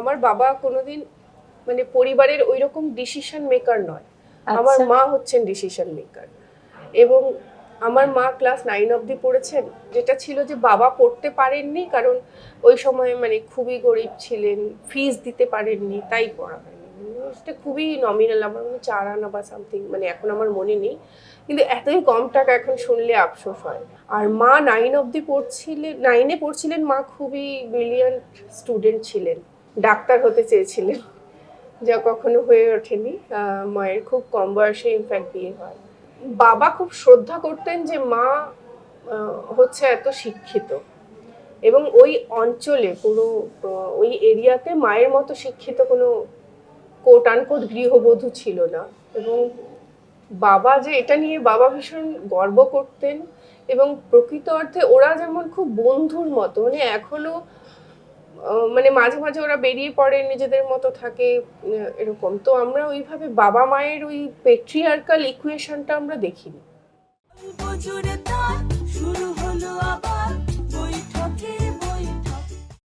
আমার বাবা কোনোদিন মানে পরিবারের ওইরকম ডিসিশন মেকার নয়, আমার মা হচ্ছেন ডিসিশন মেকার। এবং আমার মা ক্লাস 9 অবধি পড়েছেন, যেটা ছিল যে বাবা পড়তে পারেননি, কারণ ওই সময় মানে খুবই গরিব ছিলেন, ফিস দিতে পারেননি, তাই পড়া হয়নি। সেটা খুবই নমিনাল, আমার মনে 4 আনা বা সামথিং, মানে এখন আমার মনে নেই, কিন্তু এতই কম টাকা এখন শুনলে আফসোস হয়। আর মা 9 অবধি পড়ছিলেন, 9-এ পড়ছিলেন, মা খুবই ব্রিলিয়ান্ট স্টুডেন্ট ছিলেন, ডাক্তার হতে চেয়েছিলেন, যা কখনো হয়ে ওঠেনি। মায়ের খুব কম বয়সে ইনফ্যাক্ট বিয়ে হয়। বাবা খুব শ্রদ্ধা করতেন যে মা হচ্ছে এত শিক্ষিত, এবং ওই অঞ্চলে পুরো ওই এরিয়াতে মায়ের মতো শিক্ষিত কোনো কোট আনকোট গৃহবধূ ছিল না। এবং বাবা যে এটা নিয়ে বাবা ভীষণ গর্ব করতেন, এবং প্রকৃত অর্থে ওরা যেমন খুব বন্ধুর মতো, মানে এখনো মানে মাঝে মাঝে ওরা বেরিয়ে পড়ে, নিজেদের মতো থাকে, এরকম। তো আমরা ওইভাবে বাবা মায়ের ওই পেট্রিয়ার্কাল ইকুয়েশনটা আমরা দেখিনি।